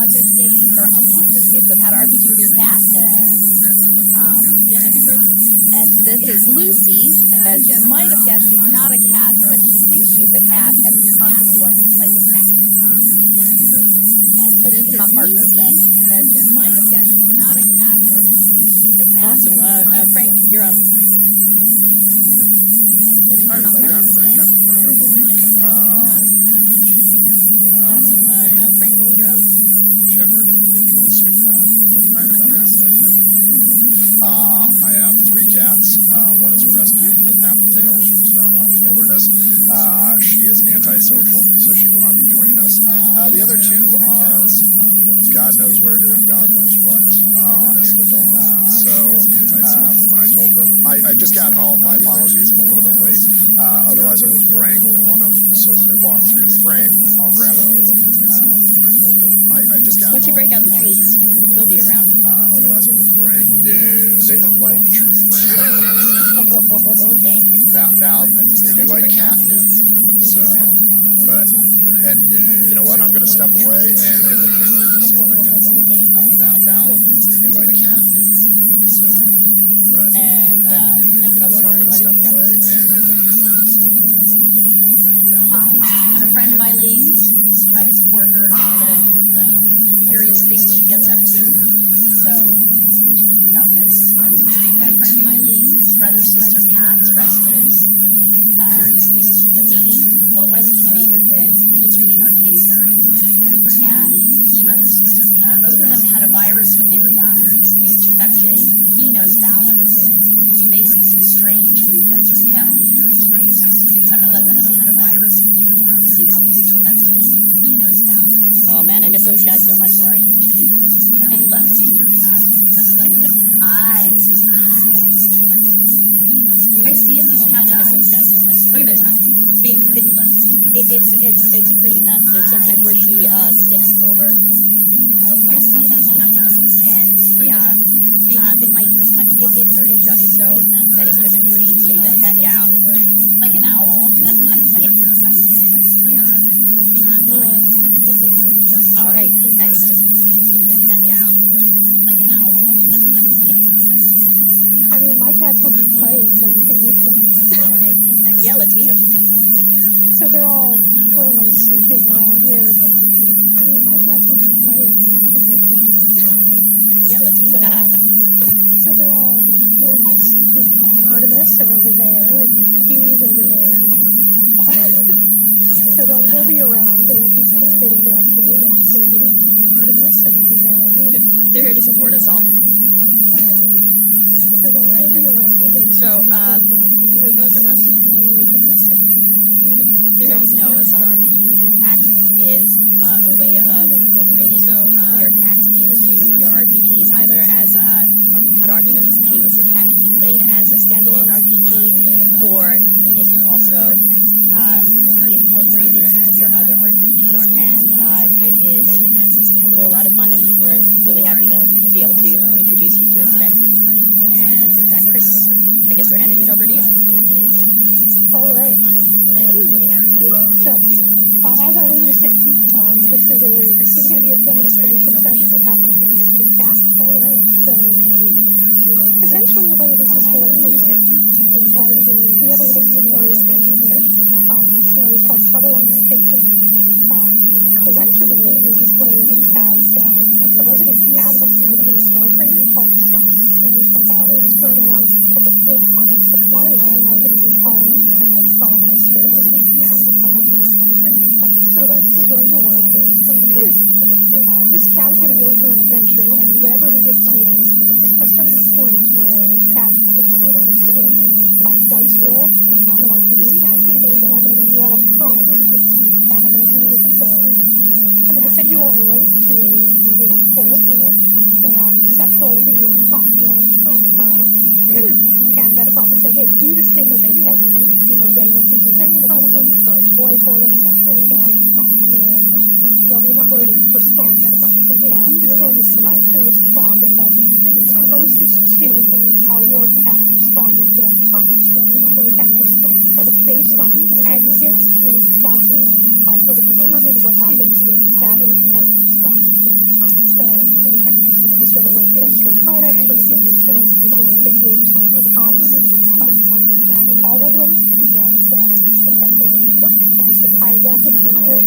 OddFish Games, or of OddFish Games of How to RPG with Your Cat, and this is Lucy. As you might have guessed, she's not a cat, but she thinks she's a cat and constantly wants to play with cats. And so she's my partner today. As you might have guessed, she's not a cat, but she thinks she's a cat. Awesome. Frank, you're up. Hi everybody, I'm Frank. I'm with Murder of a Link. RPG Awesome. Frank, you're up. Degenerate individuals who have. Hi everybody, I'm Frank. I'm with Murder of a Link. I have 3 cats. One is a rescue with half a tail. She was found out in the wilderness. She is antisocial, so she will not be joining us. The other 2 are God knows where doing God knows what, and a dog. So when I told them, I just got home. My apologies, I'm a little bit late. Otherwise, I would wrangle one of them. So when they walk through the frame, I'll grab a hold of them. When I told them, I just got Once you break out the treats, they'll be around. Otherwise, I would wrangle. No, they don't like treats. Okay. Now they do like catnip. So, but you know what? I'm going to step away and give it a jingle. We'll see what I get. Okay. All right. Now they do like catnip. So, but next you know up, what? I'm Lauren, going to what step have you got? away and give it a jingle. We'll see what I get. Okay. All right. Hi, I'm a friend of Eileen's. Try to support her in all the curious things she gets up to. So when she told me about this, I was intrigued by two brother-sister cats rescues. Katie, well, it was Katie, but the kids reading are Katy Perry and Kino's. And both of them had a virus when they were young, which affected Kino's balance. You may see some strange movements from him during today's activities. I'm going to let them had a virus when they were young, see how they do. Affected Kino's balance. Oh man, I miss those guys so much more. And Lefty, your cat. Eyes. You guys seeing those cats' I miss those eyes? guys so much more. Look at the time. Bing, Lefty. It's pretty nuts. There's sometimes where she stands over Kyle's laptop at night, and the light reflects off of her just so that it just creeps you the heck out. Like an owl. All right, who's next? Creeps you the heck out. Like an owl. I mean, my cats won't be playing, but you can meet them. All right, who's next? Yeah, let's meet them. So they're all currently sleeping around here, but I mean, my cats won't be playing, but you can meet them. All right, who's next? Yeah, let's meet them. So they're all currently sleeping around. Artemis are over there, and Kiwi's over there. So they'll be around. They won't be participating directly, but they're here. Artemis are over there. They're here to support us all. So they'll be around. Cool. So, for those of us who don't know, how to RPG with your cat is a way of incorporating your cat into your RPGs, either as how to RPG with your cat can be played as a standalone RPG, or it can also be incorporated into your other RPGs, and it is a whole lot of fun, and we're really happy to be able to introduce you to it today. And with that, Chris, I guess we're handing it over to you. All right. Really happy to be able to introduce as Eileen was saying, this is going to be a demonstration session of how to RPG with your cat. All right. So essentially, the way this is going to work is we have a little scenario right here. The scenario is called Trouble on the Sphinx. Collectively, we'll be playing as the resident cat on the merchant starfreighter called Sphinx, which is currently on a Cyclyra, now to the new colony on the edge of colonized space. So the way this is going to work is this cat is going to go through an adventure, and whenever we get to a certain point where the cat, there's going to be some sort of dice roll in a normal RPG, that I'm going to give you all a prompt, and I'm going to do this. So I'm going to send you all a link to a Google poll, and that poll will give you a prompt. And that prompt will say, hey, do this thing with your cat. So, dangle some string in front of them, throw a toy for them, and then there'll be a number of responses. And you're going to select the response that's closest to how your cat responded to that prompt. And then, sort of based on the aggregate of those responses, I'll sort of determine what happens with the cat or cat responding to that prompt. So, and then this is just sort of a way to demonstrate products, sort of give you a chance to sort of engage with some of our prompts. All of them, but that's the way it's going to work. I welcome input,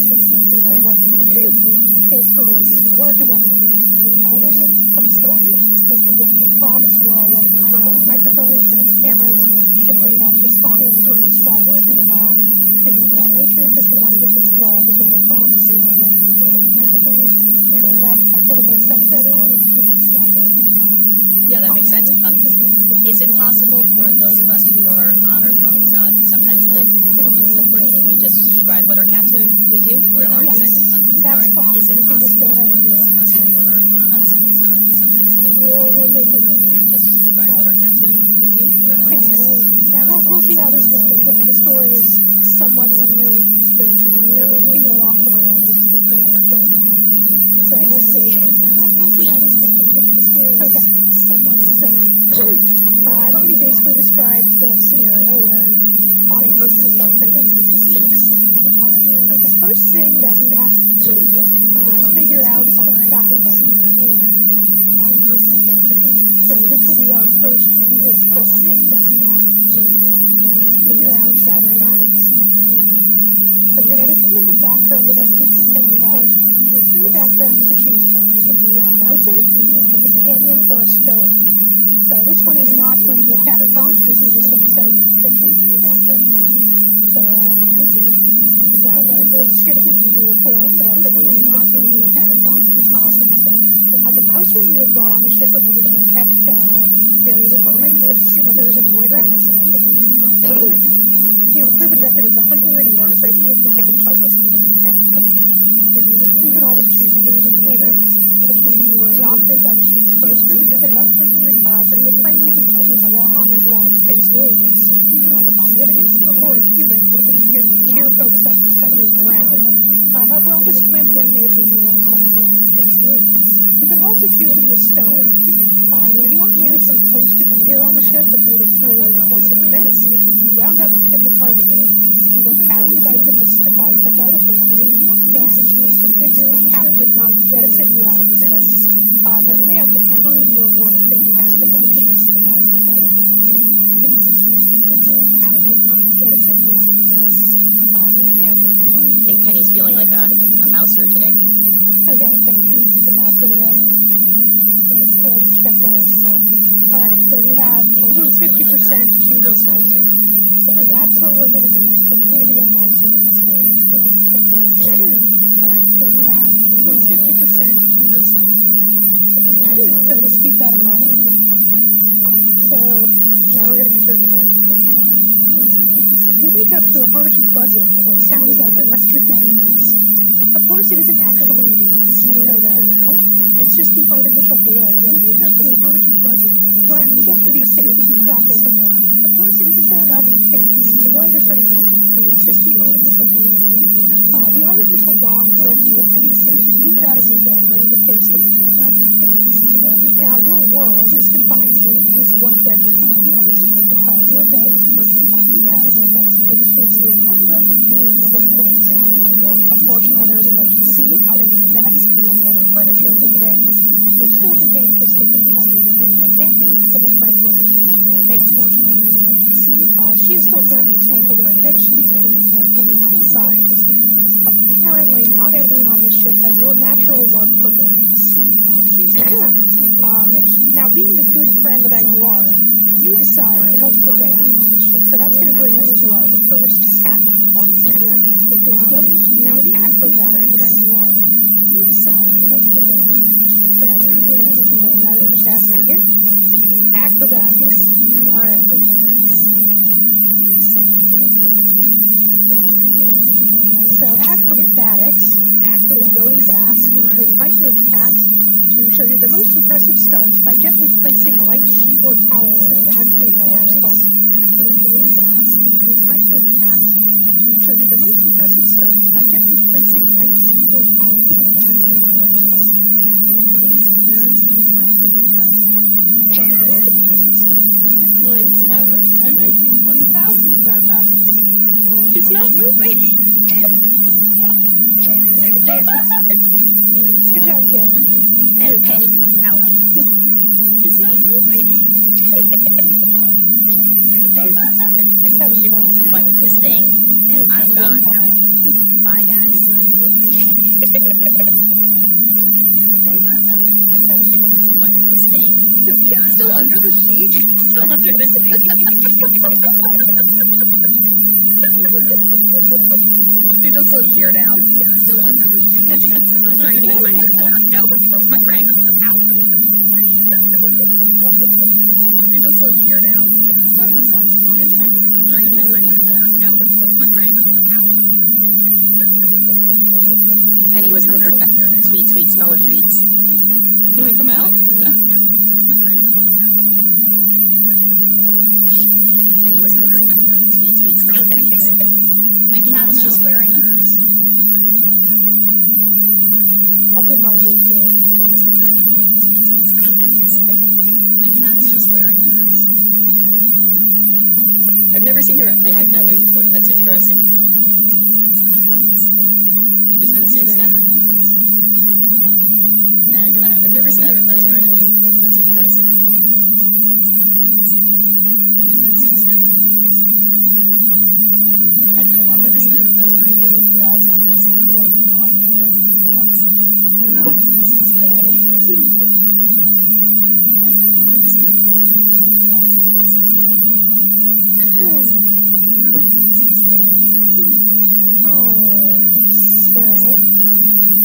basically the way this is going to work is I'm going to read all of them, some story. So when we get to the prompts, we're all welcome to turn on our microphones, turn on the cameras, show our cats responding, sort of describe what's going on, things of that nature, because we want to get them involved sort of in Zoom as much as we can. So that sort of makes sense to everyone, and sort of describe what's going on. Yeah, that makes sense. Is it possible for those of us who are on our phones, sometimes the Google Forms are a little quirky, can we just describe what our cats would do? Or already Yes, that's fine. Is it You can just go possible ahead for and do those of that. us who are on our phones, sometimes the Google We'll Forms are a make it little quirky, work. can we just describe what our cats would do? Or already We'll see how this goes. The story is somewhat linear with branching linear, but we can go off the rails if we end up going that way. So we'll see. We'll see how this goes. The story is somewhat linear. I've already basically described the scenario where on a merchant starfreighter known as the Sphinx. First thing that we have to do is figure out our background. On a merchant starfreighter. So this will be our first Google prompt. Thing that we have to do is figure out chat right now. So we're going to determine the background of our cats, and we have 3 backgrounds to choose from. We can be a mouser, a companion, or a stowaway. So this one is not going to be a cat prompt. This is just sort of setting up fiction. 3 backgrounds to choose from. So a mouser, yeah, there's descriptions in the Google form, but for those who can't see the Google form, this is just sort of setting up fiction. As a mouser, you were brought on the ship in order to catch berries and vermin, such as slithers and void rats. You have a proven record as a hunter, and you are afraid to pick a fight. You can also choose to be a companion, which means you were adopted by the ship's first mate, Pippa, to be a friend and companion along on these long space voyages. You have an instinct toward humans that can cheer folks up just by being around. However, all this pampering may have made you a little soft. You could also choose to be a stowaway, where you aren't really supposed to be here on the ship, but due to a series of unfortunate events, you wound up in the cargo bay. You were found by Pippa, the first mate, and she is convinced the captain not to jettison you out into space, but you may have to prove your worth if you want to stay on the ship. The first mate, and she is convinced the captain not to jettison you out into space, but you may have to prove. I think Penny's feeling like a mouser today. Okay, Penny's feeling like a mouser today. Let's check our responses. All right, so we have over 50% choosing mouser. So that's what we're going to be. We're going to be a mouser in this game. Let's check our responses. All right, so we have over 50% choosing mouser. So just keep that in mind. All right, so now we're going to enter into the narrative. You wake up to a harsh buzzing of what sounds like electric bees. Of course, it isn't actually bees. You know that now. It's just the artificial daylight generators. You wake up to a harsh buzzing of what sounds like just to be safe, you crack open an eye. Of course, it isn't sure enough, and faint beams of light are starting to seep through the fixtures of the ceiling. The artificial dawn fills you with energy as you leap out of your bed, ready to face the world. Now, your world is confined to this one bedroom at the moment. Your bed is perched atop a small steel desk, which gives you an unbroken view of the whole place. Unfortunately, there isn't much to see other than the desk. The only other furniture is a bed, which still contains the sleeping form of your human companion, Pippa Franklin, the ship's first mate. Unfortunately, there isn't much to see. She is still currently tangled in the bed sheets with one leg hanging off the side. Apparently, not everyone on this ship has your natural love for mornings. Now, being the good friend that you are, you decide to help Pippa out. So that's going to bring us to our first cat prompt, which is going to be acrobatics. You decide to help Pippa out. So that's going to bring us to our that in the chat right here. Acrobatics. All right. You decide to help Pippa out. So that's going to bring us to our that. So acrobatics is going to ask you to invite your cat to show you their most impressive stunts by gently placing a light sheet or towel over them and seeing how they respond. Is going to ask you to invite your cat to show you their most impressive stunts by gently placing a light sheet or towel over them and seeing how they respond. Is going to ask you to invite your cat to show you their most impressive stunts by gently placing a light sheet. I've never seen 20,000 move that fast. She's not moving. Good job, kid. And Penny out. She's not moving. Thanks having She fun. Good won job, this kid. thing, and I'm gone out. Bye, guys. She's not moving. Thanks having She fun. Good won job, kid. this thing. His and kid's I'm still gone under the out. sheet. Still under the sheet. She just lives here now. His kid's still under the sheet. I'm trying to get my no, it's my brain. Ow. She just lives here now. I'm trying to get my no, it's my brain. Ow. Penny was lured back. Sweet, sweet smell of treats. You want to come out? No. No, it's my brain. Ow. Penny was lured back. Sweet, sweet smell of treats. My cat's just wearing hers. That's what mine do too. Penny was lured back. Sweet, sweet smell of treats. My cat's just wearing hers. I've never seen her react that way before. That's interesting. Sweet, sweet smell of treats. You just gonna stay there now? No. Nah, you're not. I've never seen her react that way before. That's interesting. Sweet, sweet smell of treats. You just gonna stay there now? No. Nah, you're not. I've never seen her react that way before. grabs my hand, like, no, I know where this is going. We're not just gonna stay. Just like, I've never seen that. That's right. immediately grabs my hand, like, no, I know where this is going. We're not just gonna stay. Just like, Alright, so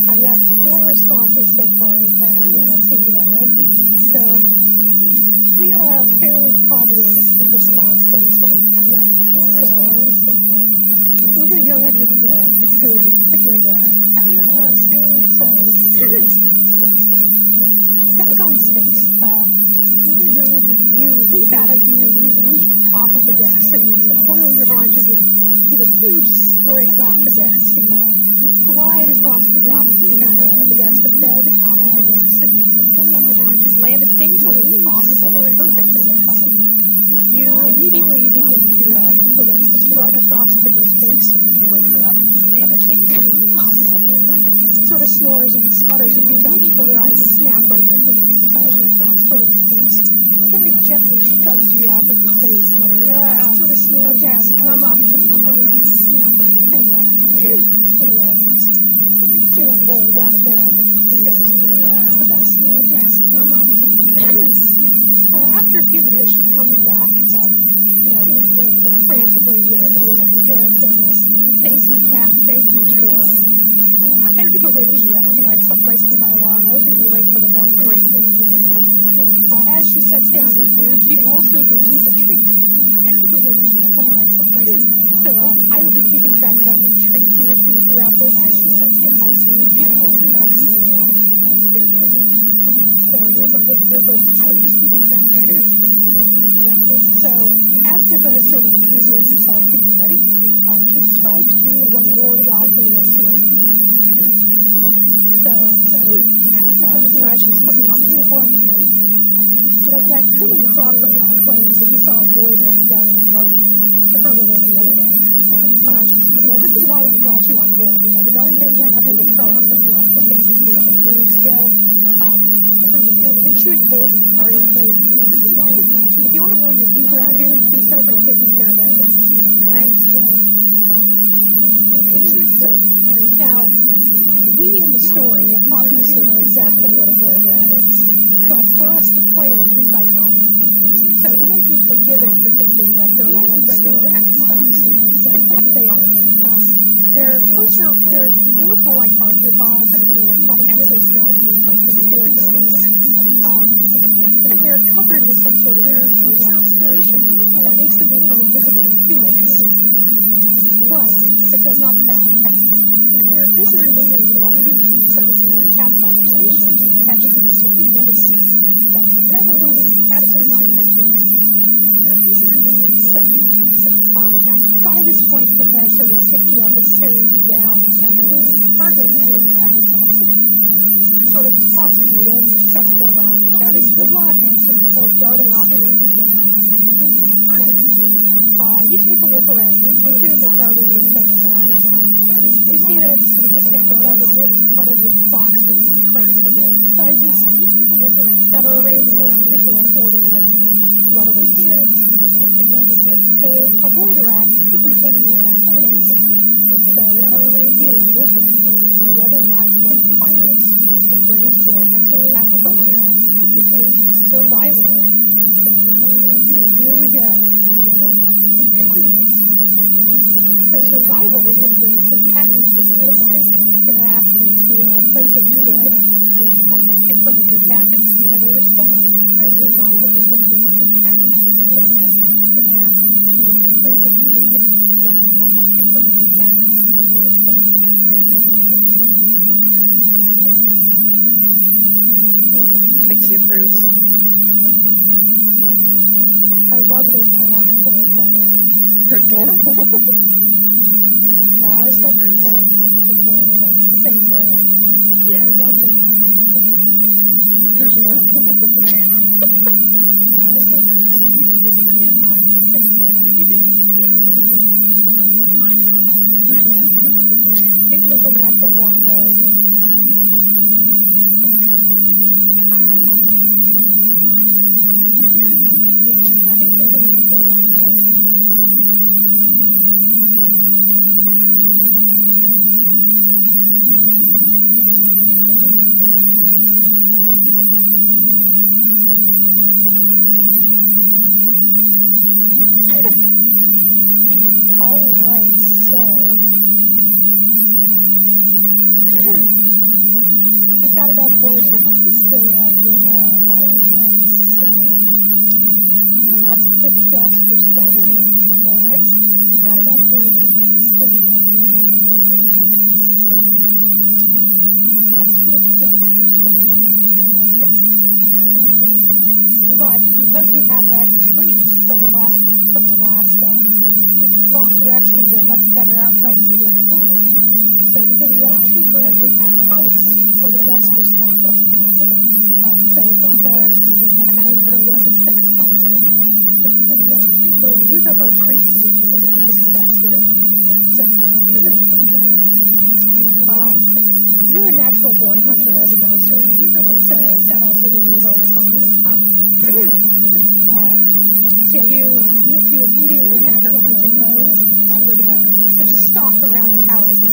I've got 4 responses so far. Is that, yeah, that seems about right. So we got a fairly positive response to this one. I've got 4 responses so far. Is that, we're gonna go ahead with the good outcome for this. Fairly positive response to this one. I've got 4 back on Sphinx. We're gonna go ahead with you leap at it. You leap off of the desk. So you coil your haunches and give a huge spring off the desk, and you glide across the gap between the desk and the bed, and so you coil your haunches, landed daintily on the bed perfectly. You immediately begin to sort of strut across Pippa's face in order to wake her up. She sort of snores and sputters a few times before her eyes snap open. She sort of very gently shoves you off of her face, muttering, sort of snores. Okay, I'm up. Her eyes snap open. And she rolls out of bed and goes to the bathroom. Okay, I'm up. After a few minutes, she comes back, frantically, doing up her hair, saying, "Thank you, Kat. Thank you for waking me up. I slept right through my alarm. I was going to be late for the morning briefing." As she sets down your cube, she also gives you a treat. Thank you for waking me up. I slept right through my alarm. So I will be keeping track of how many treats you receive throughout this, and they will have some mechanical effects later on as we go through. So your first treat. I will be keeping track of how many treats you receive throughout this. So as Pippa is sort of dizzying herself, getting ready, she describes to you what your job for the day is going to be. So as she's flipping on her uniform, she says, Kat, Crewman Crawford claims that he saw a void rat down in the cargo hold the other day. This is why we brought you on board. The darn thing's been nothing but trouble since we left Cassandra Station a few weeks ago. They've been shooting holes in the cargo crates. This is why we brought you. If you want to earn your keep around here, you can start by taking care of that organization, all right? Now, we in the story obviously know exactly what a void rat is, but for us, the players, we might not know. So you might be forgiven for thinking that they're all like regular rats. In fact, they aren't. They're closer, they look more like arthropods, so they have a tough exoskeleton and a bunch of steering wings. And they're covered with some sort of inky-like secretion that makes them nearly invisible to humans. But it does not affect cats. This is the main reason why humans started putting cats on their spaceships, to catch these sort of menaces that, for whatever reason, cats can see that humans cannot. This is the main reason. So, by this point, Pippa has sort of picked you up and carried you down to the cargo bay where the rat was last seen. Sort of tosses you in, shuts the door behind you, shouting, "Good luck," before darting off to you down to the cargo bay where the rat was last seen. You take a look around you. You've been in the cargo bay several times. You see that it's a standard cargo bay. It's cluttered with boxes and crates of various sizes. You take a look around that are arranged in no particular order that you can readily discern. A void rat could be hanging around anywhere. So it's up to you to see whether or not you can find it. It's going to bring us to our next cat prompt, which is survival. So it's up to you. Here we go. Whether or not you can find it. It's going to bring us to our next. So survival is going to bring some catnip into this. It's going to ask you to place a toy with catnip in front of your cat and see how they respond. So survival is going to bring some catnip into this. It's going to ask you to place a toy with catnip in front of your cat and see how they respond. So survival is going to bring some catnip into this. It's going to ask you to place a toy. I think she approves. In front of your cat and see how they respond. I love those pineapple toys, by the way. They're adorable. Yeah, ours love carrots in particular, but it's the same brand. Yeah. I love those pineapple toys, by the way. They're adorable. Yeah, ours love carrots. You didn't just took it and left. It's the same brand. Like you didn't. Yeah. I love those pineapple. You're just like, this is mine now. Bye. Peyton is a natural born rogue. You didn't just took it and left. It's the same brand. Like you didn't. I don't know what it's doing. You're just like, this is mine now. Bye. I just hear him making a mess of Peyton is a something in the natural born kitchen. rogue. You didn't just took it and cook it. Like you didn't. I don't know what it's doing. You're just like, this right, so we've got about 4 responses. They have been, all right, so not the best responses, but we've got about 4 responses. They have been, all right, so not the best responses, but we've got about 4 responses. But because we have that trait from the last prompt, we're actually going to get a much better outcome than we would have normally. So because we have the trait, we're going to take the highest or the best response on the last. And that means we're going to get a success on this roll. So because we have the trait, we're going to use up our trait to get this success here. You're a natural born hunter as a mouser. So that also gives you a bonus on this. So yeah, you immediately enter hunting mode, and you're gonna sort of stalk around the towers.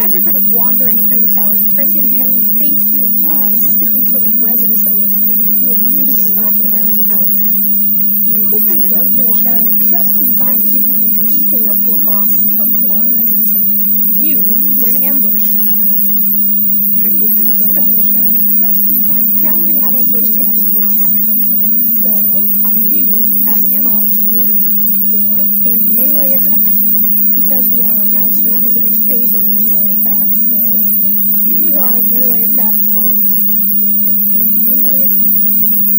As you're sort of wandering through the towers of praise, you catch a faint, sticky sort of resinous odor. You immediately recognize as a void rat. You quickly dart into the shadows just in time to see the creature stare up to a box and start crawling at it. You get an ambush. Now we're going to have our first chance to attack. So I'm going to give you a cat ambush here for a melee attack. Because we are a mouser, we're going to favor a melee attack. So here is our melee attack prompt for a melee attack.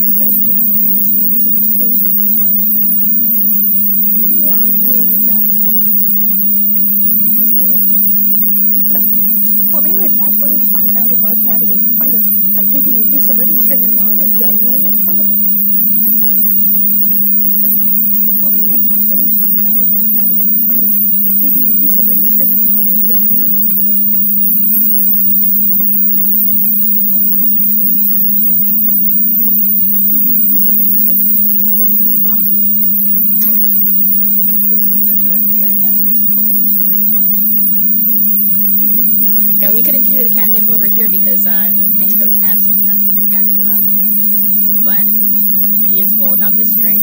Because we are a mouser, we're going to favor a melee attack. So here is our melee attack prompt for a melee attack. For melee attack, we're going to find out if our cat is a fighter by taking a piece of ribbon string or yarn and dangling in front of them. For melee attack, we're going to find out if our cat is a fighter by taking a piece of ribbon string or yarn and dangling in front of them. For melee attack, we're going to find out if our cat is a fighter by taking a piece of ribbon string or yarn and dangling in front of them. It's gonna go join the catnip toy. Oh my god. Yeah, we couldn't do the catnip over here because Penny goes absolutely nuts when there's catnip around. But she is all about this string.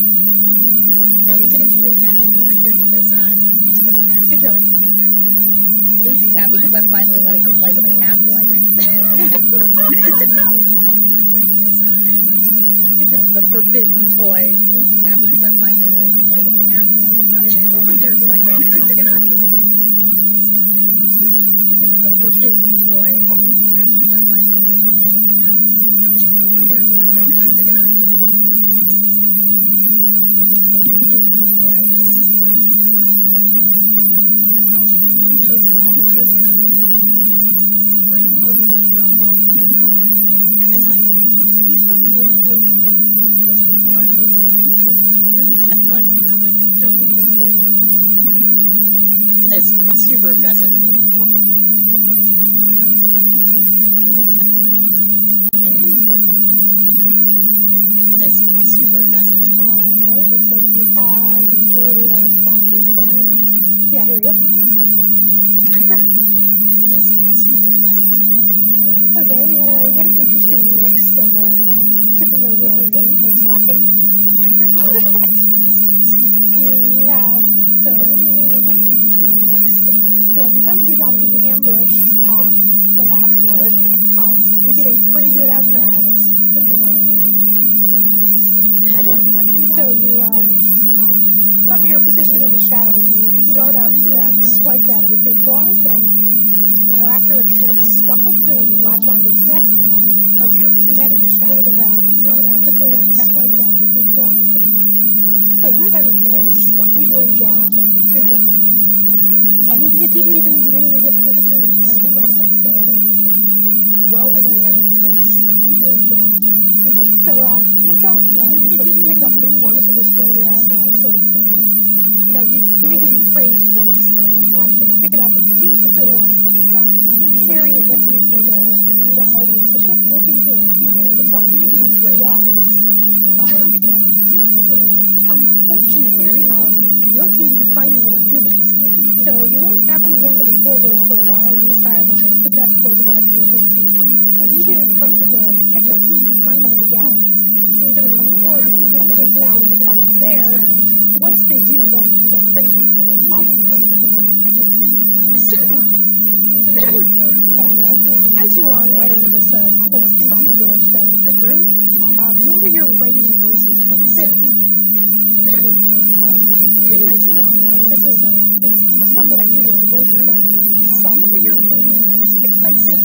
Yeah, we couldn't do the catnip over here because Penny goes absolutely nuts when there's catnip around. Lucy's happy because I'm finally letting her play with a cat toy. We couldn't do the catnip over here because Penny goes absolutely nuts. The forbidden toys. Lucy's happy because I'm finally letting her play with a cat toy. Not even over here, so I can't even get her to. She's just the forbidden toys. Lucy's happy because I'm finally letting her play with a cat toy. Not even over here, so I can't even get her to. She's just the forbidden toys. Lucy's happy because I'm finally letting her play with a cat toy. I don't know if it's because Newton's so small, but he does this thing where he can like spring-loaded jump off the ground, and like he's come really close to doing a full flip before. So small, but he does this thing. So he's just running around like jumping and string jump off the ground. It's super impressive. Really close to doing a full flip before. So he's just running around like jumping and string jump off the ground. It's super impressive. All right, looks like we have the majority of our responses, and yeah, here we go. It's super impressive. All right, looks okay. We had an interesting mix of tripping over our feet and attacking. we had an interesting mix of yeah, because we got the ambush on the last roll, we get a pretty good outcome out of this. So we had an interesting mix of because we got the ambush from your position in the shadows, you dart out and swipe at it with your claws, and after a short scuffle, you latch onto its neck, and from your position in the shadows, the rat dart out quickly and effectively. Swipe at it with your claws, and so you have managed to do your job. Good job. And you didn't even get hurt in the process. So well played. Managed to do your job. Good job. So your job done. You sort of pick up the corpse of this void rat and sort of you need to be praised for this as a cat. So you pick it up in your teeth and sort of carry it with you through the hallways of the ship, looking for a human to tell you you've done a good job. Pick it up in the teeth, and so unfortunately, you don't seem to be finding any humans. So after you wander the corridors for a while, you decide that the best course of action is just to leave it in front of the kitchen, in front of the galley. Leave it in front of the door, because someone is bound to find it there. Once they do, they'll praise you for it, obviously. And as you are laying this corpse on the doorstep of this room, you overhear raised voices from within. As you are laying this is somewhat unusual. The voices sound to be in some degree of excitement.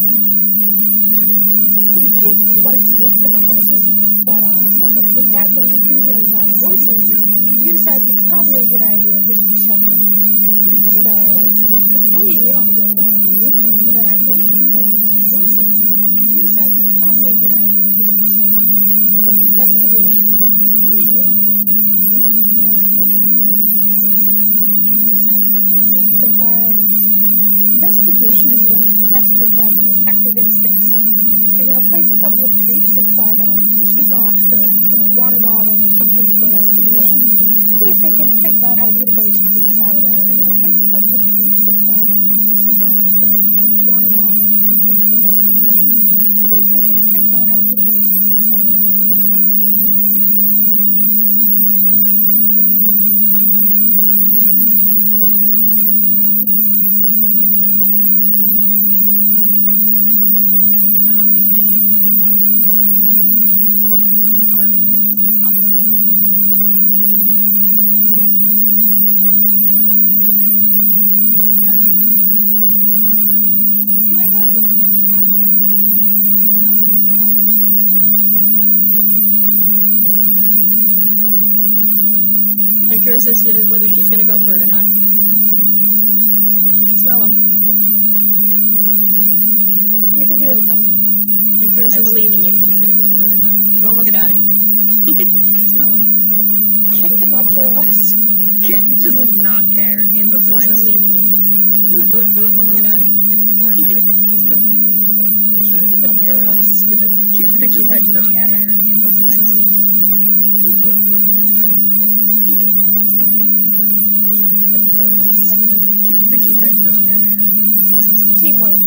You can't quite make them out, but with that much enthusiasm behind the voices, you decide it's probably a good idea just to check it out. So we are going to do an investigation roll. You decide it's probably a good idea just to check it out. An investigation. We are going to do an investigation roll. You decide it's probably a good idea just to check it out. Investigation is going to test your cat's detective instincts. So you're going to place a couple of treats inside like a tissue box or a water bottle or something for them to see if they can figure out how to get those treats out of there. So you're going to place a couple of treats inside like a tissue box or a water bottle or something for them to see if they can figure out how to get those treats out of there. So you're going to place a couple of treats inside like a tissue box or a water bottle or something for them to see if they can figure out how to get those treats out of there. So you're going to place a couple of treats inside like a tissue box or I don't think anything could stand between you and the trees. And Marvin's just like, I'll do anything. Like, you put it in the thing, I'm gonna suddenly become I don't think anything could stand between you ever see trees. He'll get it. Marvin's just like, you might gotta open up cabinets to get it. Like, he's nothing to stop it. I don't think anything could stand between you ever see trees. He'll get it. Marvin's just like, I'm curious as to whether she's going to go for it or not. like, he's nothing to stop it. She can smell them. you can do it, Penny. I'm curious I as believe to in you. whether she's going to go for it or not. You've almost got it. You can smell them. Kit could not care less. Kit You can does do it. not care in the I slightest. believe in you. She's going to go for it or not. You've almost got it. It's more excited from the queen of Kit could not care less. Kit I think she's had too much cat care in the I slightest. believe in you. She's going to go for it or not. You've almost got it. It's more excited By from the accident, and Marvin just ate it. Kit could not care less. Kit I think she's had too much cat hair. in the slightest. Teamwork.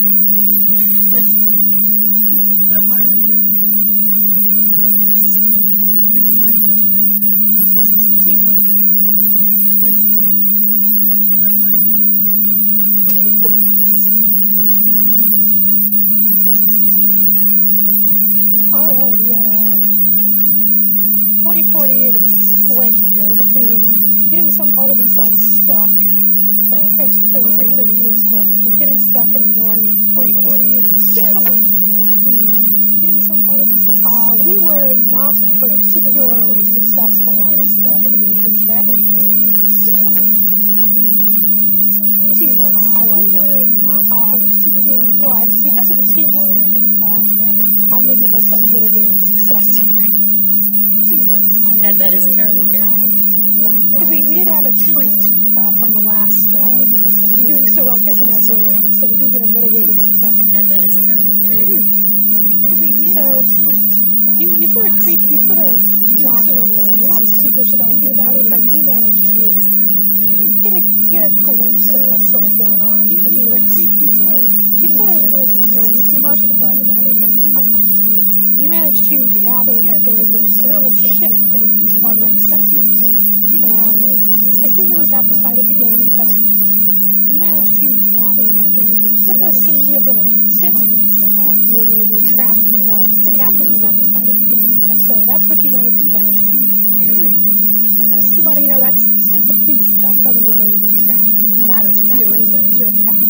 Marvin just ate it. I think she's had too much cat hair. In the slightest. Teamwork. Marvin just ate it. I think she's had too much cat hair. In the slightest. Teamwork. All right, we got a 40-40 split here between getting some part of themselves stuck, or it's 33-33 split between getting stuck and ignoring it completely. 40-40 split here between getting some part of themselves stuck. We were not particularly successful on this investigation check. 40-40 split here between getting some part of teamwork. I like it. But because of the teamwork, I'm going to give us a mitigated success here. Teamwork. That is entirely fair. Yeah, because we did have a treat from the last, from doing so well catching that void rat, so we do get a mitigated success. That is entirely fair. Because we did have a treat. You sort of creep, you sort of jaunt into the room. You're not super stealthy about it, but you do manage That is to entirely fair. get a glimpse of what's sort of going on. You sort of creep, you decide it doesn't really concern you too much, but you manage to gather that there is a derelict ship that has been spotted on the sensors, and the humans have decided to go and investigate. You managed to gather that there is a Pippa seemed to have been against it, fearing it would be a trap, but the captain was decided to go and invest. So that's what you managed to catch. But you know, that's human stuff. It doesn't really matter to you anyways. You're a cat.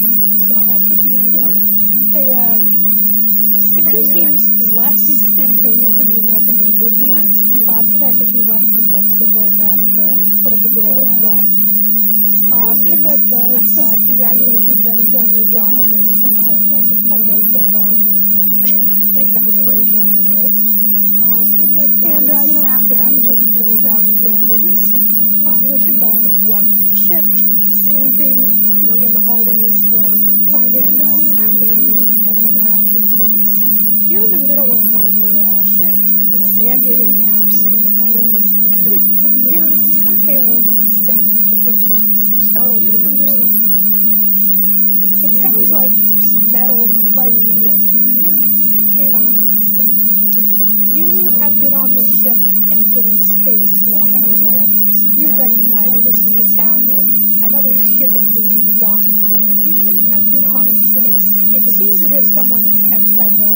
So that's what you managed to catch. The crew seems less enthused than you imagined they would be. The fact that you left the corpse of the void rat at the foot of the door, but Pippa does congratulate you for having done your job, though you sense a note of exasperation in her voice. And, you know, after that, you sort of go about your daily business, which involves wandering the ship, sleeping, in the hallways, wherever you can find it, radiators, stuff like that, doing business. You're in the middle of one of your mandated naps when you hear a telltale sound that sort of startles you from your sleep. It sounds like metal clanging against metal. You have been on the ship and been in space long enough that you recognize that this is the sound of another ship engaging the docking port on your ship. It seems as if someone that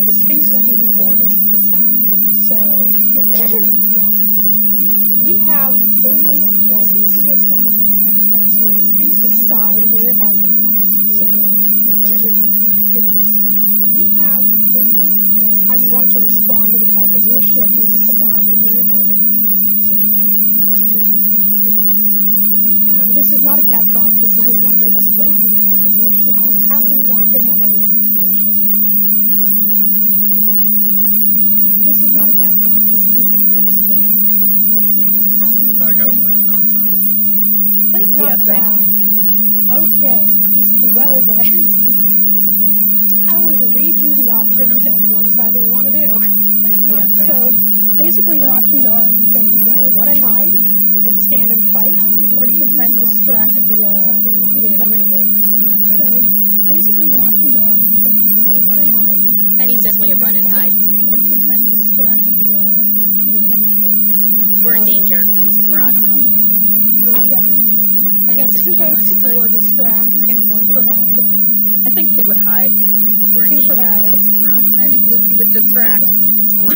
the Sphinx is being boarded. So you have only a moment to decide here how you want to. You have only a moment how you want to respond to the fact that your ship is suddenly being boarded. This is not a cat prompt. This is just a straight up vote on how we want to handle this situation. This is not a cat prompt. This is just a straight up vote on how we want I got a link not found. Link not found. Okay. Well then. I will just read you the options and we'll decide what we want to do. So basically your options are you can run and hide, you can stand and fight, or you can try to distract the incoming invaders. So basically your options are you can run and hide. Penny's definitely a run and hide. Or you can try to distract the incoming invaders. We're in danger. We're on our own. I've got 2 votes for distract and 1 for hide. I think it would hide. We're in 2 for danger. hide. We're on our own. I think Lucy would distract or go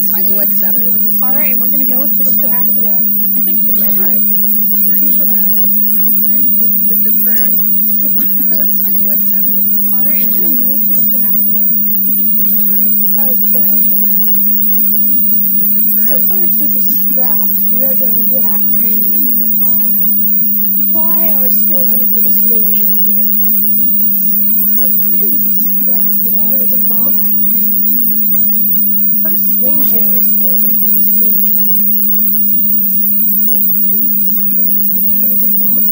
try to lick them. All right, we're gonna go with distract then. I think it would hide. We're in 2 for danger. hide. We're on our own. I think Lucy would distract or go try to lick them. All right, we're gonna go with distract then. I think it would hide. Okay. We're on our own. I think Lucy would distract. So in order to distract, we are going to have to apply our skills of persuasion here. So in order to distract, we are going to have to persuasion skills of persuasion here. So in order to distract, we are going to have to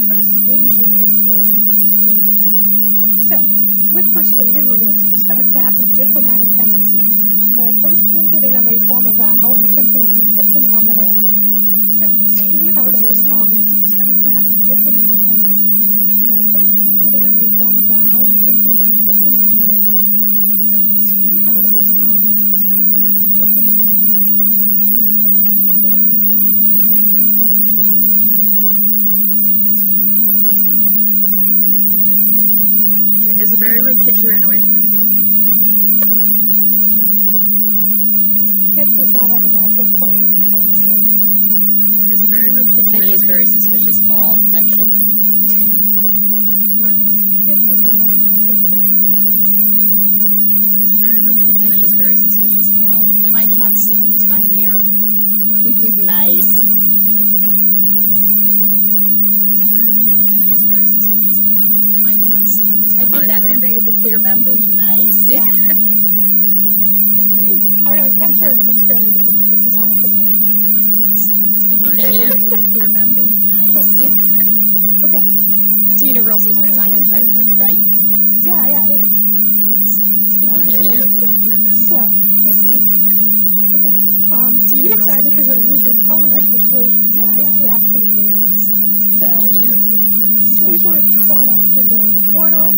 persuasion skills of persuasion here. So with persuasion, we're going to test our cat's diplomatic tendencies by approaching them, giving them a formal bow, and attempting to pet them on the head. So seeing how they respond, we're going to test our cat's diplomatic tendencies by approaching them, giving them a formal bow, and attempting to pet them on the head. So seeing how they respond, we're going to test our cat's diplomatic tendencies by approaching them, giving them a formal bow, and attempting to pet them on the head. So seeing how they respond, we're going to test our cat's diplomatic tendencies. Kit is a very rude kit. She ran away from me. Kit does not have a natural flair with diplomacy. Kit is a very rude kit. She Penny ran is away very suspicious of all affection. Kit does not have a natural flair with diplomacy. Kit is a very rude kit. She Penny ran is away very suspicious of all affection. My cat's sticking his butt in the air. Nice. Does not have a natural flair with diplomacy. Kit is a very rude kit. She Penny ran is away. very suspicious of all My affection. cat's sticking his I butt think in the that air. conveys a clear message. Nice. Yeah. I don't know, in cat terms, that's fairly Penny is very diplomatic, suspicious isn't of it? all My affection. cat's sticking his I butt think in the that air. conveys a clear message. Nice. Yeah. Okay. That's a universal I don't know, sign to cat terms, friendship, that's right? fairly Yeah, it is. My cat's sticking his Yeah, butt okay, in the air. Conveys a clear message. So, Nice. okay. That's a You universal decide that you're going to sign use your to powers friendship, of persuasion to distract the invaders. So, you sort of trot out to the middle of the corridor, and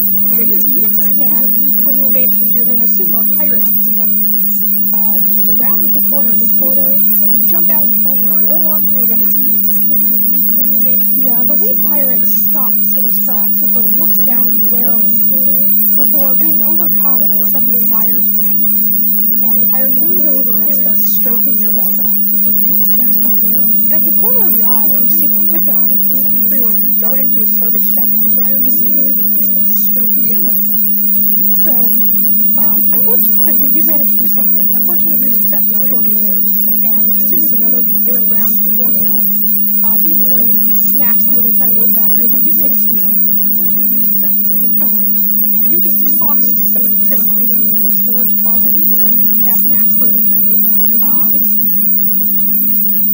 when the invaders, which you're going to assume are pirates at this point, round the corner into the corridor, you jump out in front of them, roll onto your back, and when the invaders, the lead pirate stops in his tracks and sort of looks down at you warily before being overcome by the sudden desire to pet you. And the pirate leans over and starts stroking your belly. Out of the corner of your eye, you see the Pippa and a few of your crew dart into a service shaft and sort of disappear and start stroking your belly. So, unfortunately, you managed to do something. Unfortunately, your success is short-lived, and as soon as another pirate rounds the corner, he immediately smacks the other pirate in the back of the head. You managed to do something. Unfortunately, your success is short-lived, and you get tossed ceremoniously into a storage closet with the rest of the captive crew.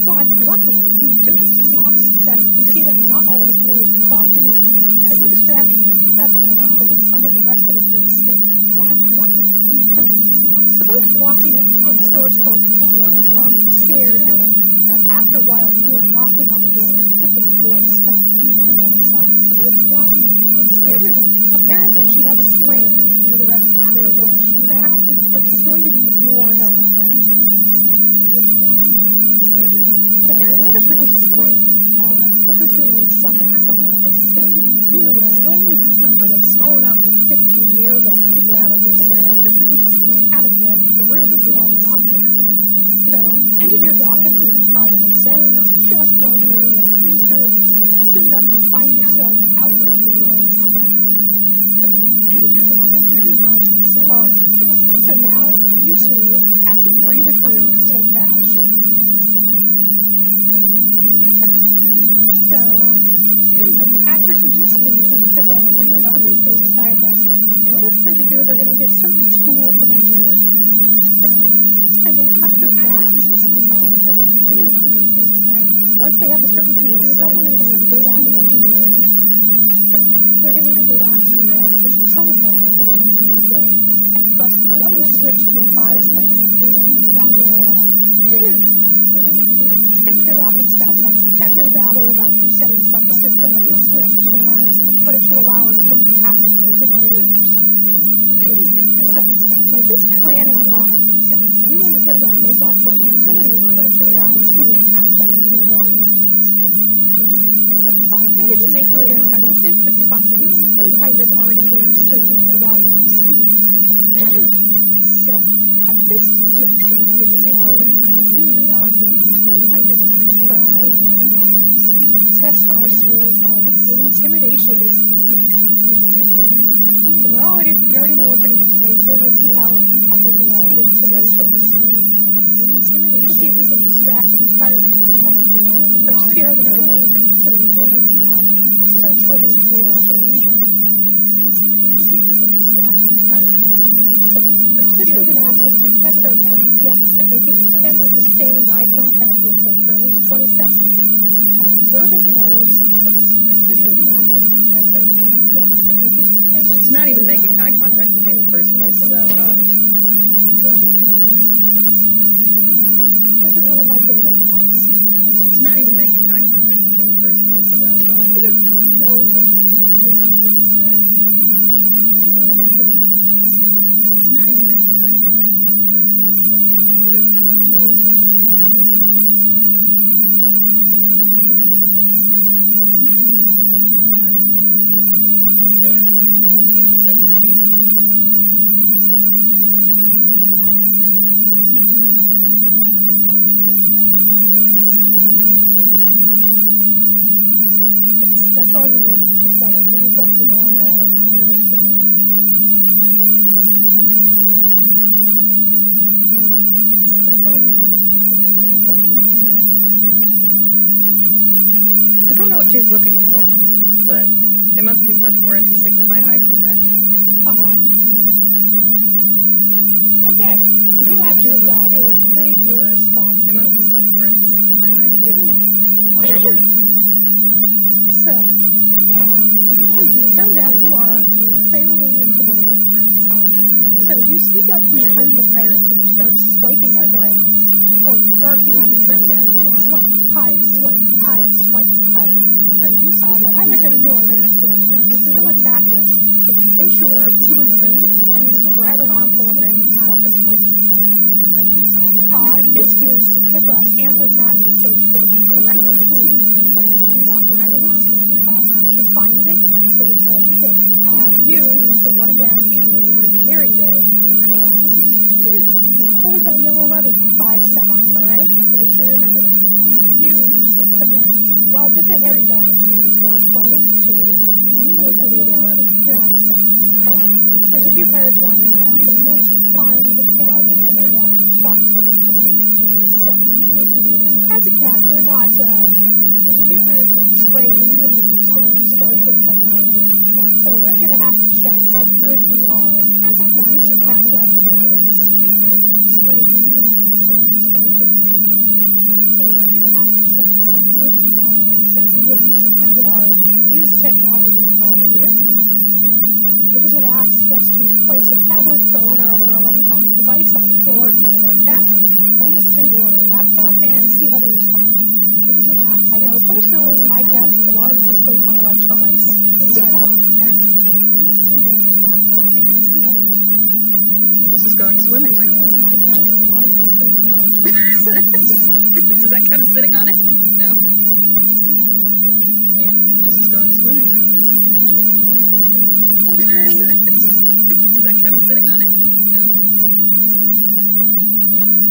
But luckily, you don't see that. You see that not all the crew has been tossed in here, so your distraction was successful enough to let some of the rest of the crew escape. But luckily, you don't see the folks locked in the storage closet are glum and scared. But after a while, you hear a knocking on the door and Pippa's voice coming through on the other side. Apparently, she has a plan to free the rest of the crew and get the ship back, but she's going to need your help, Cat. On the other side. So in order for this to work, Pippa's going to need someone else. She's going to need you as the only crew member that's small enough to fit through the air vent to get out of this, out of the room as we've all been locked in. So Engineer Dawkins is going to pry open the vent that's just large enough for you to squeeze through, and soon enough you find yourself out in the corridor with Pippa. So Engineer Dawkins is going to pry open the vent. All right. So now you two have to free the crew to take back the ship. So after some talking between Pippa and Engineer Dawkins, they decided that in order to free the crew, they're going to need a certain tool from engineering. And then after that, once they have a certain tool, someone is going to need to go down to engineering. They're going to need to go down to the control panel in the engineering bay and press the yellow switch for 5 seconds. That will they're going to need to go down. Engineer Dawkins spouts out some techno babble about resetting some system that you don't quite understand, but it should allow her to sort of hack in and open all the doors. So, with this plan in mind, you and Pippa make off toward the utility room to grab the tool that Engineer Dawkins needs. So, you managed to make your way there in an instant, but you find that there are 3 pirates already there searching for valuables. So, at this juncture, we are going to try and test our skills of intimidation. So we already know we're pretty persuasive. Let's see how good we are at intimidation. To see if we can distract these pirates long enough or scare them away, so that you can search for this tool at your leisure. To see if we can distract these pirates long enough. So, our sister's going to ask us to test our cat's guts by making intense, sustained eye contact with them for at least 20 seconds and observing their response. Our sister's going to ask us to test our cat's guts by making intense. It's not even making eye contact with me in the first place, so. And observing their response. This is one of my favorite prompts. It's not even making eye contact with me in the first place, so. No. This is one of my favorite prompts. It's not even making eye contact with me in the first place, so. No. This is one of my favorite prompts. It's not even making eye contact with me in the first place, so. He'll stare at anyone. It's like his face isn't intimidating. It's more just like, do you have food? Like, he's just hoping to get fed. He'll stare. He's just gonna look at you. It's like his face isn't intimidating. It's more just like. That's all you need. Just gotta give yourself your own motivation here. That's all you need. Just gotta give yourself your own motivation here. I don't know what she's looking for, but it must be much more interesting than my eye contact. Okay. We actually got a pretty good response to it must be much more interesting than my eye contact. So, it turns out you are fairly intimidating. So you sneak up behind the pirates and you start swiping at their ankles before you dart behind a crate. Swipe, hide, swipe, hide, swipe, hide. So the pirates have no idea what's going on. Your guerrilla tactics eventually get too annoying, and they just grab an armful of random stuff and swipe, hide. This gives Pippa ample time to search for the correct tool that Engineer Dawkins needs. She finds it and sort of says, okay, now you need to run down to the engineering bay and you need to hold that yellow lever for 5 seconds, all right? So make sure you remember that. Now you need to run down to, while Pippa heads back to the storage closet with the tool, you make your way down to engineering. There's a few pirates wandering around, but you manage to find the panel that Engineer Dawkins was talking about. So, as a cat, we're not, there's a few pirates trained in the use of starship technology. So we're going to have to check how good we are at the use of technological items. There's a few pirates trained in the use of starship technology. So we're going to have to check how good we are. So we get our use technology prompt here, which is going to ask us to place a tablet, phone, or other electronic device on the floor in front of our cat, keyboard or laptop, and see how they respond. Which is going to ask. I know personally, my cats love to sleep on electronics. So use keyboard or laptop and see how they respond. This is going swimmingly. Personally, my cats love to sleep on electronics. Does that count as sitting on it? No. This is going swimmingly. Hi, kitty. Does that count as sitting on it? No.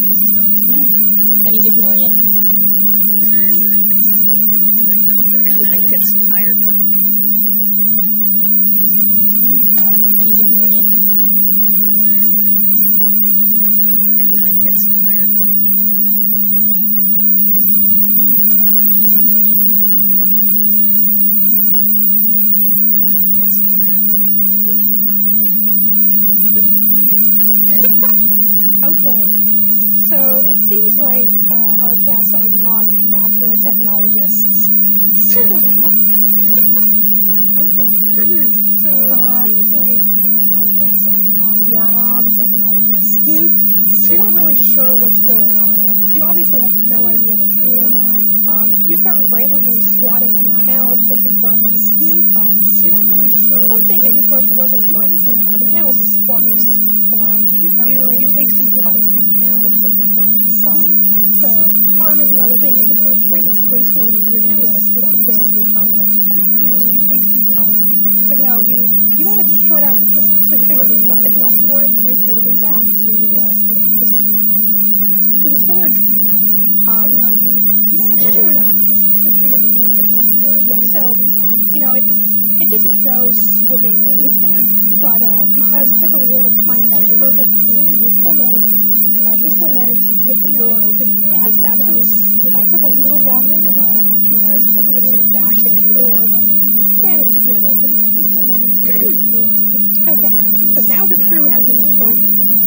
This is going swimmingly. Penny's ignoring it. Hi, kitty. Does that count as sitting on it? I think it's tired now. Penny's ignoring it. Does that count as sitting on it? I think it's tired now. Penny's ignoring it. Does that count as sitting on it? I think it's tired now. It just does not care. Okay, so it seems like our cats are not natural technologists. Okay, so it seems like our cats are not natural technologists. You're not really sure what's going on. You obviously have no idea what you're doing. You start randomly swatting at the panel, pushing buttons. You're not really sure. Something that you pushed wasn't great. The panel sparks, and you take some harm. So harm is another thing that you push. Basically means you're going to be at a disadvantage on the next cat. You take some harm, but you manage to short out the panel, so you figure there's nothing left for it. You make your way back to the disadvantage on the next cat, to the storage room. You manage to short out the panel, so you figure there's nothing left for it. Yeah, so it didn't go swimmingly, but because Pippa was able to find that perfect tool, she still managed to get the door open in your absence. It took a little longer, and because Pippa took some bashing at the door, but managed to get it open. She still managed to get the door open in your absence. Okay, so now the crew has been freed.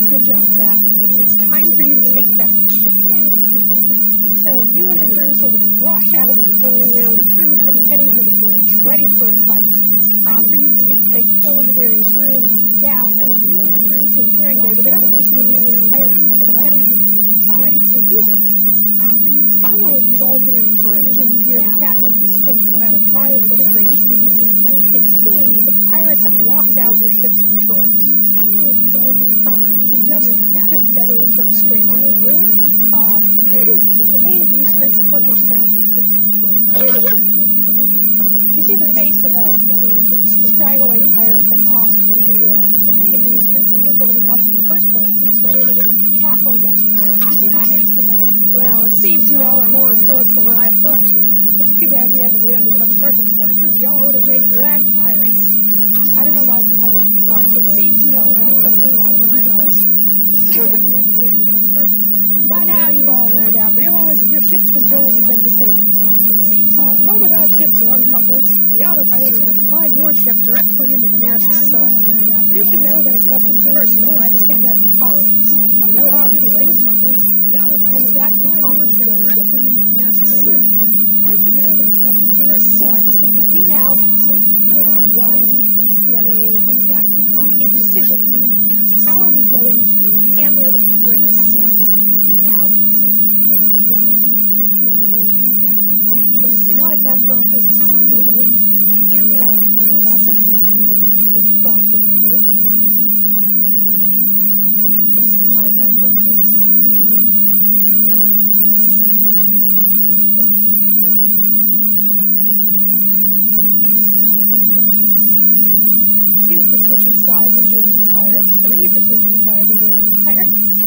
Good job, Cat. It's time for you to take back the ship. Managed to get it open. So you and the crew sort of rush out of the utility room. Now the crew is sort of heading for the bridge, ready for a fight. It's time for you to take back. They go into various rooms, the galley, the engineering bay, but there don't really seem to be any pirates left around. It's confusing. Finally, you all get to the bridge, and you hear the captain of the Sphinx let out a cry of frustration. It seems that the pirates have locked out your ship's controls. Finally, you all get to the bridge, just as everyone sort of streams into the room, the main view screen flickers to your ship's controls. You see the face of a scraggly pirate that tossed you in the utility closet in the first place, and he sort of cackles at you. Well, it seems you all are more resourceful than I thought. It's too bad we had to meet under such circumstances. Y'all would have made grand pirates. I don't know why the pirate talks with a southern drawl, but he does. By now, you've all no doubt realized that your ship's controls have been disabled. The moment our ships are uncoupled, the autopilot's going to fly your ship directly into the nearest sun. You should know that it's nothing personal. I just can't have you following us. No hard feelings. And that's the conflict goes dead. You should know that it's nothing personal. So, we now have a decision to make. How are we going to handle the pirate captain? We now have it's not a cat prompt, it's a vote. See how we're going to go about this and choose which prompt we're going to do. It's not a cat prompt, it's a vote. See how we're going to go about this and choose which prompt we're going to do. It's not a cat prompt, it's a vote. 2 for switching sides and joining the pirates. 3 for switching sides and joining the pirates.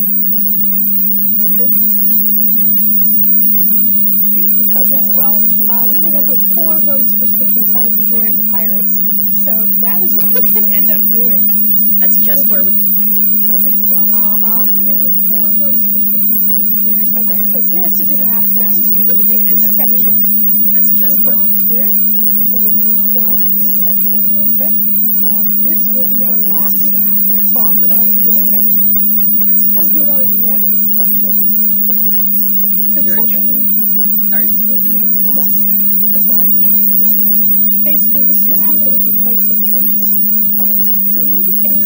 Okay, well, we ended up with 4 votes for switching sides and joining the pirates, so that is what we're going to end up doing. That's just where we... Okay, well, we ended up with 4 votes for switching sides and joining the pirates. So this is going to ask us to make a deception. That's just where we... here. So let me fill up deception real quick, and this will be our last prompt of the game. That's How just good are we at deception? Deception. Deception, and this will be our last overall game. Basically, this can ask us to place some treats or some food in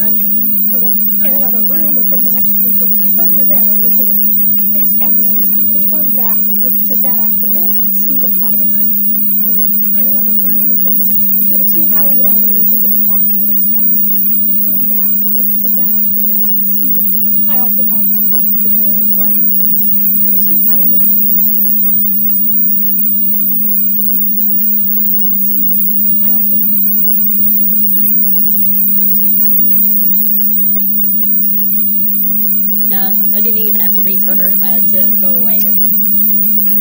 sort of in another room or sort of next to it, sort of turn your head or look away. And then turn back and look at your cat after a minute and see what happens. Sort of in another room or sort of next to sort of see how well they're able to bluff you. And then turn back and look at your cat after a minute and see what happens. I also find this prompt particularly fun. Sort of see how well they're able to bluff you. And then turn back and look at your cat after a minute and see what happens. I also find this prompt particularly fun. Sort of see how well they're able to bluff you. And then turn back. No, I didn't even have to wait for her to go away.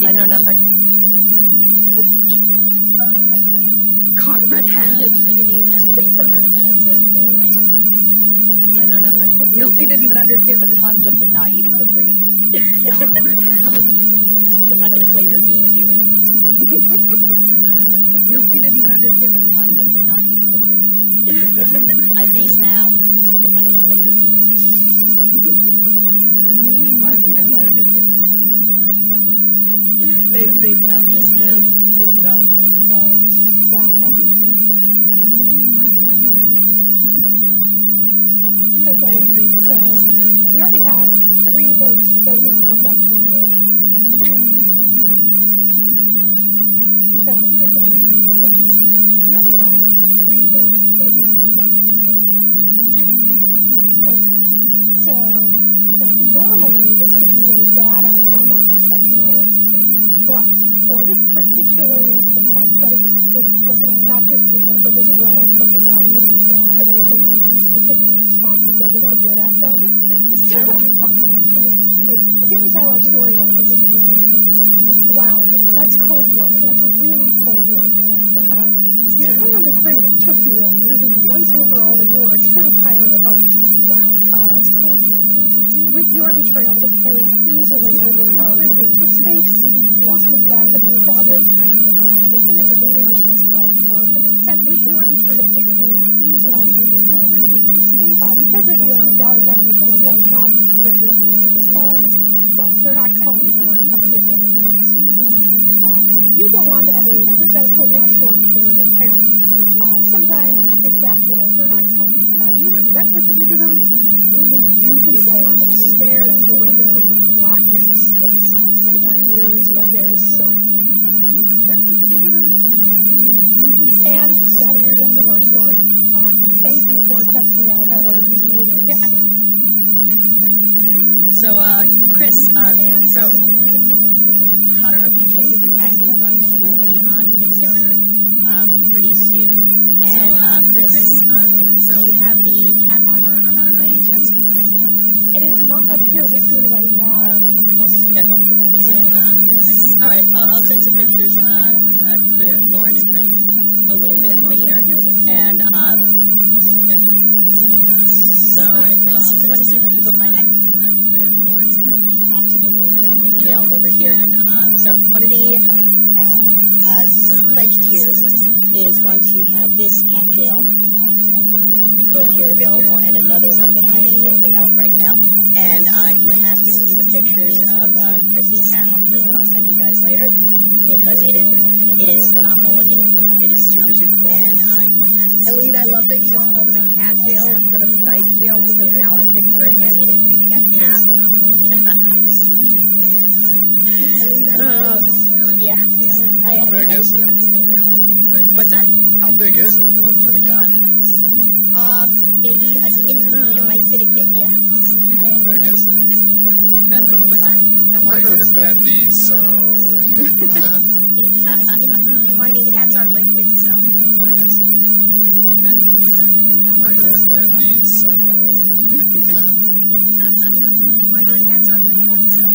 I know nothing. Caught red-handed. I didn't even have to wait for her to go away. I know nothing. Lucy didn't even understand the concept of not eating the treat. Caught red-handed. I didn't even have to wait. I'm not going to play your game, human. I know nothing. Lucy didn't even understand the concept of not eating the treat. I face now. I'm not going to play your game, human. Noon and Marvin are like, Understand the concept of not eating the treat. they've found face it. now. It's done. It's all. Yeah. Noon and Marvin are like, Understand the concept of not eating the treat. Okay, so we already have 3 votes for doesn't even look up from eating. Okay, so we already have 3 votes for doesn't even look up from eating. Okay, so normally this would be a bad outcome on the deception roll, but for this particular instance, I've decided to flip not this, but for this roll, I flipped the values so that if they do these particular responses, they get the good outcome. Here's how our story ends. Wow, that's cold-blooded. That's really cold-blooded. You turn on the crew that took you in, proving once and for all that you are a true pirate at heart. Wow, that's cold-blooded. That's really with your betrayal, the pirates easily overpowered the crew. Sphinx locked them back in the closet, and they finished looting the ship for all it's worth, and they set the ship adrift. Because of your valiant efforts, they decide not to steer directly into the sun, but they're not calling anyone to come and get them anyways. You go on to have a successful if short career as a pirate. Sometimes you think back to your old career. Do you regret what you did to them? Only you can say as you stare through the window into the blackness of space, which mirrors your very soul. Do you regret what you did to them? Only you can say. And that's the end of our story. Thank you for testing out how to RPG with your cat. So, Chris, so that's the end of our story. How to RPG with Your Cat is going to be on Kickstarter pretty soon. And Chris, do you have the cat armor around by any chance? Your cat is going to It is not up here with me right now. pretty soon. And Chris, all right, I'll send some pictures to Lauren and Frank a little bit later. And pretty soon. So let me see if I can go find that Lauren and Frank a little bit later. Jail over here. And so one of the pledge tiers is going to have this cat jail over here available, and another one that I am building out right now. And you have to see the pictures of Chris's cat that I'll send you guys later, because it is phenomenal looking. It is super cool. And you have to. Elite, I love that you just called it a cat jail instead of a dice jail, because now I'm picturing it shooting at a cat. It is phenomenal looking. It is super cool. And Elite, I love that you just called it a cat jail instead How of a big dice is it? jail, because now I'm picturing What's that? How big is it? Will it fit a cat? It is super cool. Maybe a kitten. It might fit a kitten. Yeah. How big is it? Depends on the What's that? size. Mine is bendy, so. Maybe a kitten. Well, I mean, cats are liquid, so. How big is it? Depends on the size. Mine is bendy, so. Maybe a kitten. Well, I mean, cats are liquid, so.